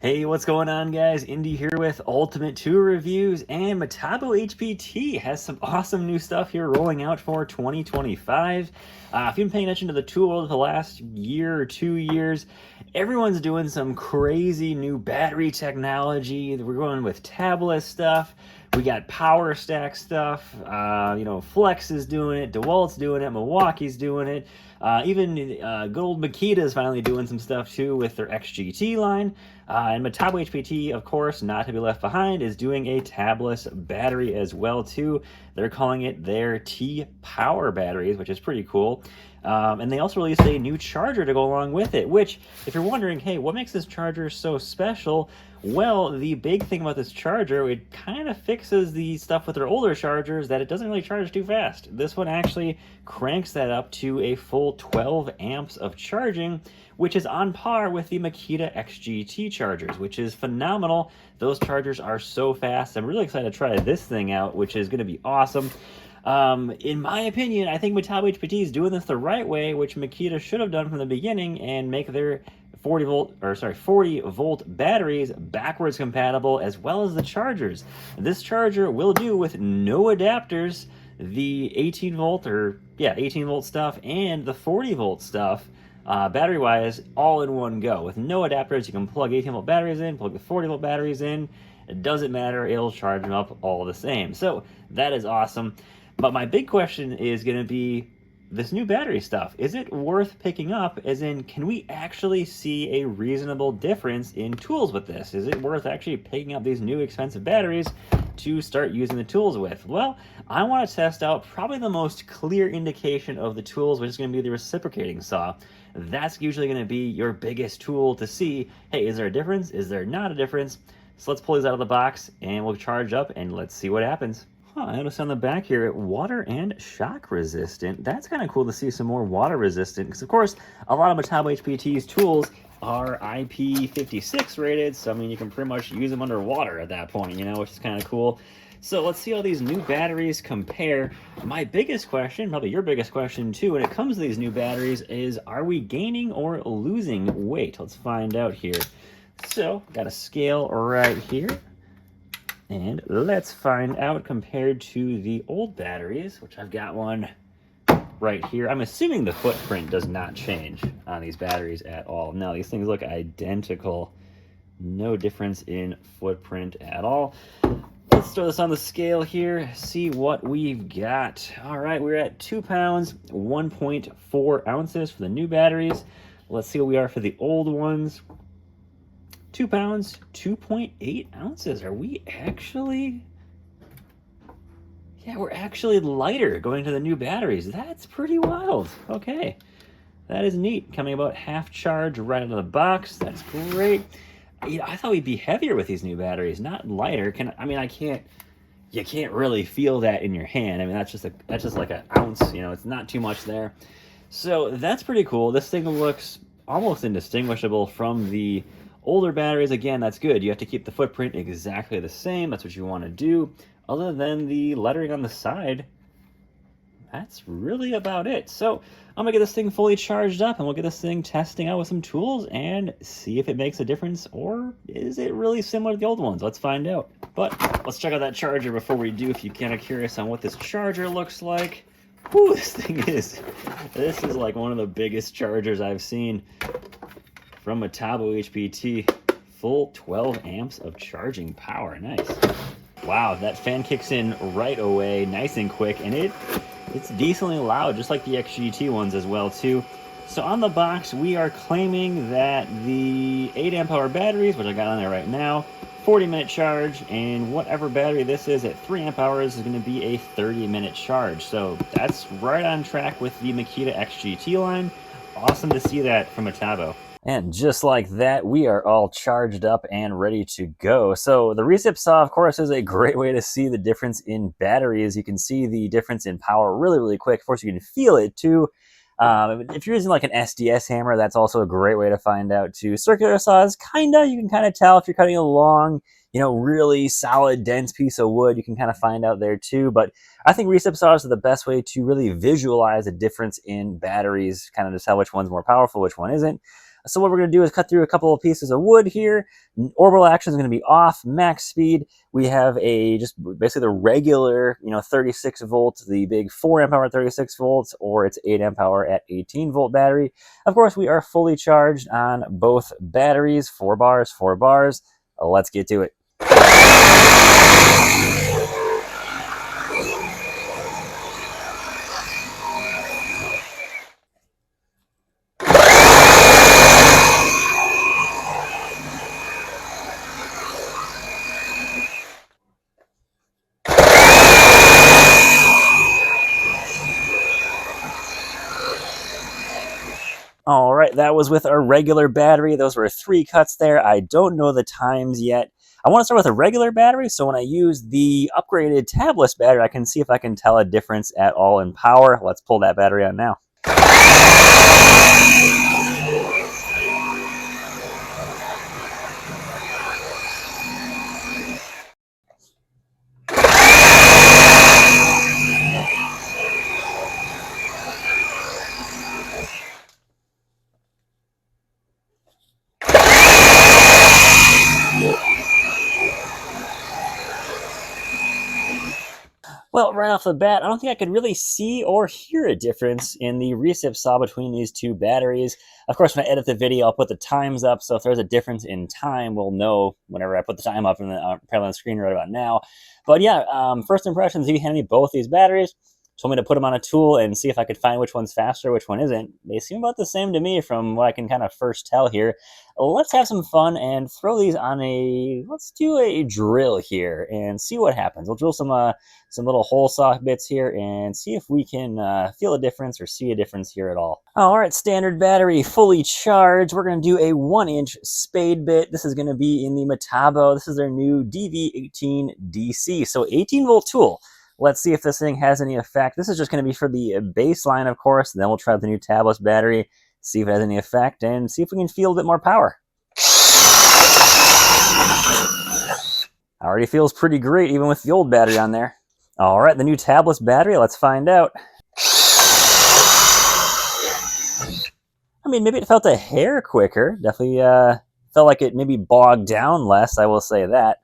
Hey, what's going on, guys? Indy here with Ultimate Tour Reviews, and Metabo HPT has some awesome new stuff here rolling out for 2025. If you've been paying attention to the tool world for the last year or 2 years, everyone's doing some crazy new battery technology. We're going with tabless stuff. We got power stack stuff. Flex is doing it. DeWalt's doing it. Milwaukee's doing it. Even good old Makita's finally doing some stuff too with their XGT line. And Metabo HPT, of course, not to be left behind, is doing a tabless battery as well too. They're calling it their T-Power batteries, which is pretty cool. And they also released a new charger to go along with it, which, if you're wondering, hey, what makes this charger so special? Well, the big thing about this charger, it kind of fixes the stuff with their older chargers that it doesn't really charge too fast. This one actually cranks that up to a full 12 amps of charging, which is on par with the Makita XGT chargers, which is phenomenal. Those chargers are so fast. I'm really excited to try this thing out, which is going to be awesome. In my opinion, I think Metabo HPT is doing this the right way, which Makita should have done from the beginning, and make their 40 volt batteries backwards compatible, as well as the chargers. This charger will do with no adapters the 18 volt stuff and the 40 volt stuff. Battery wise, all in one go with no adapters. You can plug 18 volt batteries in, plug the 40 volt batteries in. It doesn't matter, it'll charge them up all the same. So that is awesome. But my big question is going to be this new battery stuff. Is it worth picking up? As in, can we actually see a reasonable difference in tools with this? Is it worth actually picking up these new expensive batteries to start using the tools with? Well, I want to test out probably the most clear indication of the tools, which is going to be the reciprocating saw. That's usually going to be your biggest tool to see, hey, is there a difference? Is there not a difference? So let's pull these out of the box and we'll charge up and let's see what happens. I noticed on the back here, water and shock resistant. That's kind of cool to see some more water resistant, because of course, a lot of Metabo HPT's tools are IP56 rated, so I mean, you can pretty much use them underwater at that point, which is kind of cool. So let's see how these new batteries compare. My biggest question, probably your biggest question too, when it comes to these new batteries is, are we gaining or losing weight? Let's find out here. So, got a scale right here. And let's find out compared to the old batteries, which I've got one right here. I'm assuming the footprint does not change on these batteries at all. No, these things look identical. No difference in footprint at all. Let's throw this on the scale here, see what we've got. All right, we're at 2 pounds, 1.4 ounces for the new batteries. Let's see what we are for the old ones. 2 pounds, 2.8 ounces. Are we actually... Yeah, we're actually lighter going to the new batteries. That's pretty wild. Okay. That is neat. Coming about half charge right out of the box. That's great. I thought we'd be heavier with these new batteries, not lighter. You can't really feel that in your hand. I mean, that's just like an ounce, it's not too much there. So that's pretty cool. This thing looks almost indistinguishable from the older batteries. Again, that's good. You have to keep the footprint exactly the same. That's what you want to do. Other than the lettering on the side, that's really about it. So I'm gonna get this thing fully charged up and we'll get this thing testing out with some tools and see if it makes a difference, or is it really similar to the old ones? Let's find out. But let's check out that charger before we do, if you're kind of curious on what this charger looks like. Whew, this is like one of the biggest chargers I've seen from Metabo HPT. Full 12 amps of charging power. Nice. Wow, that fan kicks in right away, nice and quick, and it's decently loud, just like the XGT ones as well too. So on the box, we are claiming that the 8 amp hour batteries, which I got on there right now, 40-minute charge, and whatever battery this is at 3 amp hours is going to be a 30-minute charge. So that's right on track with the Makita XGT line. Awesome to see that from Metabo. And just like that, we are all charged up and ready to go. So the Recip saw, of course, is a great way to see the difference in batteries. You can see the difference in power really, really quick. Of course, you can feel it too. If you're using like an SDS hammer, that's also a great way to find out too. Circular saws, you can kind of tell if you're cutting a long, really solid, dense piece of wood. You can kind of find out there too. But I think Recip saws are the best way to really visualize a difference in batteries, kind of just tell which one's more powerful, which one isn't. So what we're going to do is cut through a couple of pieces of wood here. Orbital action is going to be off, max speed. We have just basically the regular, 36 volts, the big 4 amp hour at 36 volts, or it's 8 amp hour at 18 volt battery. Of course, we are fully charged on both batteries, 4 bars, 4 bars. Let's get to it. All right, that was with our regular battery. Those were 3 cuts there. I don't know the times yet. I want to start with a regular battery, so when I use the upgraded tabless battery, I can see if I can tell a difference at all in power. Let's pull that battery on now. Well, right off the bat, I don't think I could really see or hear a difference in the recip saw between these 2 batteries. Of course, when I edit the video, I'll put the times up, so if there's a difference in time, we'll know whenever I put the time up and apparently on the screen right about now. But yeah, first impressions, he handed me both these batteries, told me to put them on a tool and see if I could find which one's faster, which one isn't. They seem about the same to me from what I can kind of first tell here. Let's have some fun and throw these on let's do a drill here and see what happens. We'll drill some little hole saw bits here and see if we can feel a difference or see a difference here at all. All right, standard battery fully charged. We're going to do a 1-inch spade bit. This is going to be in the Metabo. This is their new DV18 DC, so 18 volt tool. Let's see if this thing has any effect. This is just going to be for the baseline, of course. Then we'll try the new tabless battery, see if it has any effect, and see if we can feel a bit more power. Already feels pretty great, even with the old battery on there. All right, the new tabless battery, let's find out. I mean, maybe it felt a hair quicker. Definitely felt like it maybe bogged down less, I will say that.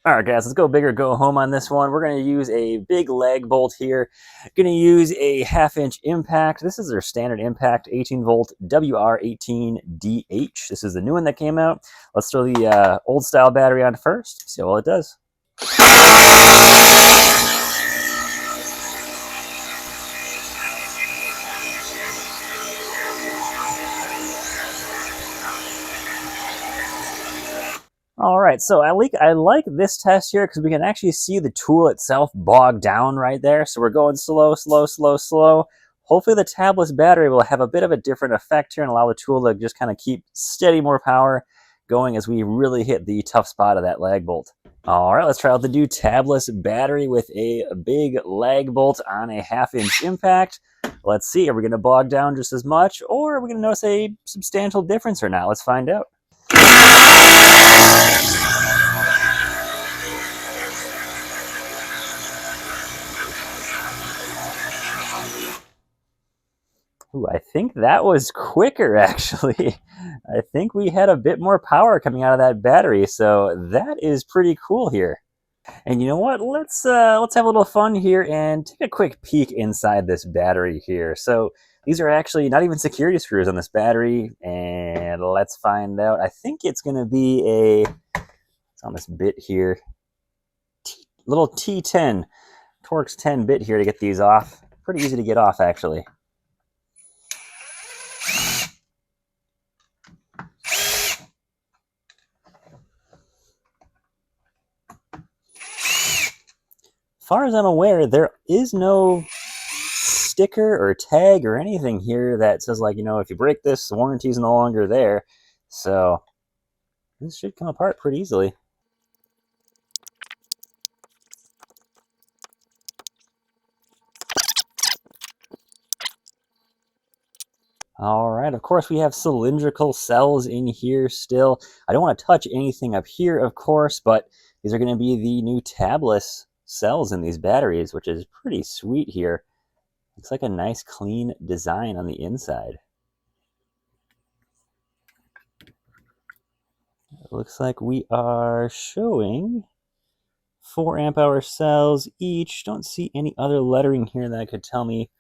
All right, guys, let's go big or go home on this one. We're going to use a big lag bolt here. Going to use a 1/2-inch impact. This is their standard impact, 18 volt WR18DH. This is the new one that came out. Let's throw the old style battery on first, see how well it does. All right, so I like this test here because we can actually see the tool itself bog down right there. So we're going slow, slow, slow, slow. Hopefully the tabless battery will have a bit of a different effect here and allow the tool to just kind of keep steady more power going as we really hit the tough spot of that lag bolt. All right, let's try out the new tabless battery with a big lag bolt on a 1/2-inch impact. Let's see, are we going to bog down just as much, or are we going to notice a substantial difference or not? Let's find out. Ooh, I think that was quicker, actually. I think we had a bit more power coming out of that battery, so that is pretty cool here. And you know what? Let's have a little fun here and take a quick peek inside this battery here. So these are actually not even security screws on this battery, and let's find out. I think it's going to be it's on this bit here, little T10, Torx 10 bit here to get these off. Pretty easy to get off, actually. As far as I'm aware, there is no sticker or tag or anything here that says, like, if you break this, the warranty's no longer there. So this should come apart pretty easily. All right, of course, we have cylindrical cells in here still. I don't want to touch anything up here, of course, but these are going to be the new tabless cells in these batteries, which is pretty sweet here. Looks like a nice, clean design on the inside. It looks like we are showing 4 amp hour cells each. Don't see any other lettering here that could tell me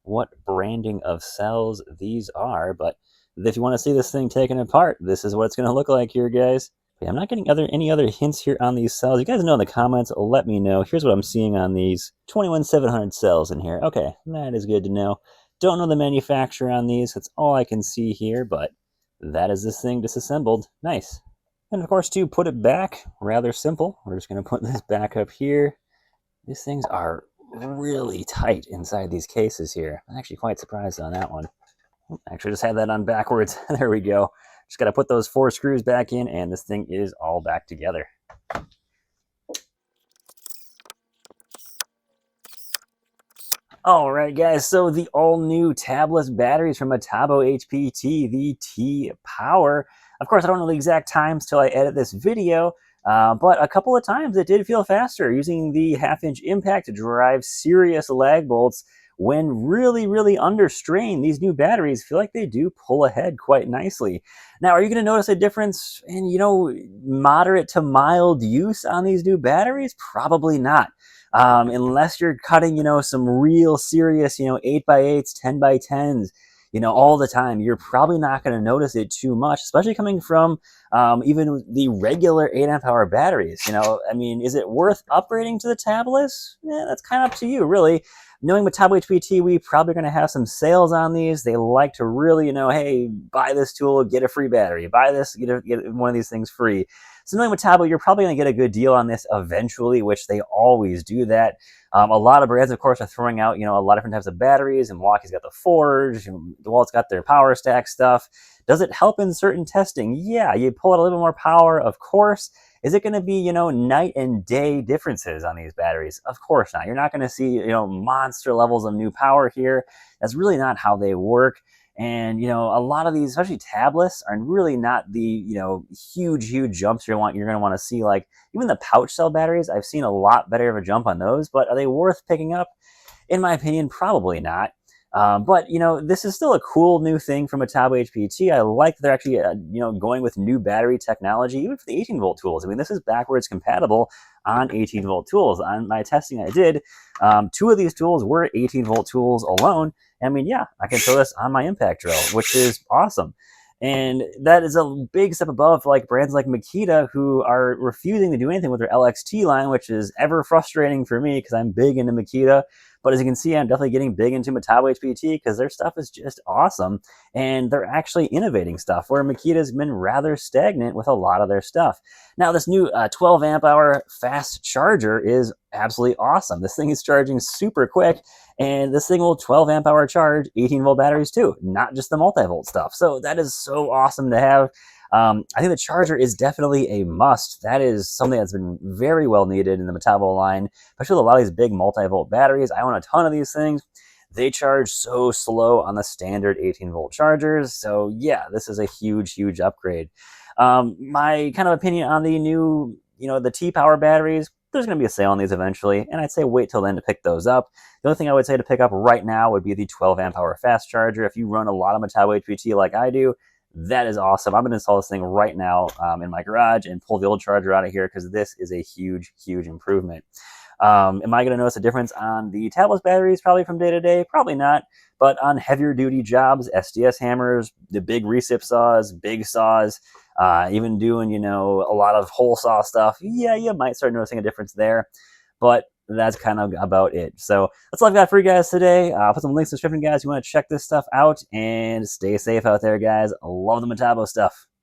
what branding of cells these are, but if you want to see this thing taken apart, this is what it's going to look like here, guys. Okay, I'm not getting any other hints here on these cells. You guys know in the comments, let me know. Here's what I'm seeing on these 21700 cells in here. Okay, that is good to know. Don't know the manufacturer on these. That's all I can see here, but that is this thing disassembled. Nice. And of course, to put it back, rather simple. We're just going to put this back up here. These things are really tight inside these cases here. I'm actually quite surprised on that one. Actually, just had that on backwards. There we go. Just got to put those 4 screws back in, and this thing is all back together. All right, guys, so the all-new tabless batteries from Metabo HPT, the T-Power. Of course, I don't know the exact times till I edit this video, but a couple of times it did feel faster using the half-inch impact to drive serious lag bolts. When really under strain, these new batteries feel like they do pull ahead quite nicely. Now, are you going to notice a difference in, moderate to mild use on these new batteries? Probably not. Unless you're cutting, some real serious, 8x8s, 10x10s, all the time, you're probably not going to notice it too much, especially coming from even the regular 8 amp hour batteries. Is it worth upgrading to the tablets? Yeah, that's kind of up to you, really. Knowing Metabo HPT, we probably going to have some sales on these. They like to really, hey, buy this tool, get a free battery. Buy this, get one of these things free. So knowing Metabo, you're probably going to get a good deal on this eventually, which they always do that. A lot of brands, of course, are throwing out, a lot of different types of batteries. And Milwaukee's got the Forge, DeWalt's got their Power Stack stuff. Does it help in certain testing? Yeah, you pull out a little bit more power, of course. Is it going to be, night and day differences on these batteries? Of course not. You're not going to see, monster levels of new power here. That's really not how they work. And, a lot of these, especially tablets, are really not the, huge jumps you're going to want to see. Like even the pouch cell batteries, I've seen a lot better of a jump on those, but are they worth picking up? In my opinion, probably not. But, this is still a cool new thing from Metabo HPT. I like that they're actually, going with new battery technology, even for the 18-volt tools. This is backwards compatible on 18-volt tools. On my testing I did, 2 of these tools were 18-volt tools alone. Yeah, I can throw this on my impact drill, which is awesome. And that is a big step above like brands like Makita, who are refusing to do anything with their LXT line, which is ever frustrating for me because I'm big into Makita. But as you can see, I'm definitely getting big into Metabo HPT because their stuff is just awesome. And they're actually innovating stuff where Makita's been rather stagnant with a lot of their stuff. Now, this new 12 amp hour fast charger is absolutely awesome. This thing is charging super quick. And this thing will 12 amp hour charge 18-volt batteries too, not just the multi-volt stuff. So that is so awesome to have. I think the charger is definitely a must. That is something that's been very well needed in the Metabo line, especially with a lot of these big multi-volt batteries. I own a ton of these things. They charge so slow on the standard 18-volt chargers. So yeah, this is a huge upgrade. My kind of opinion on the new, the T-Power batteries, there's going to be a sale on these eventually, and I'd say wait till then to pick those up. The only thing I would say to pick up right now would be the 12 amp hour fast charger. If you run a lot of Metabo HPT like I do, that is awesome. I'm going to install this thing right now in my garage and pull the old charger out of here because this is a huge improvement. Am I going to notice a difference on the tabless batteries probably from day to day? Probably not. But on heavier duty jobs, SDS hammers, the big recip saws, big saws, even doing, a lot of hole saw stuff, yeah, you might start noticing a difference there. But that's kind of about it. So that's all I've got for you guys today. I'll put some links in the description, guys. You want to check this stuff out, and stay safe out there, guys. I love the Metabo stuff.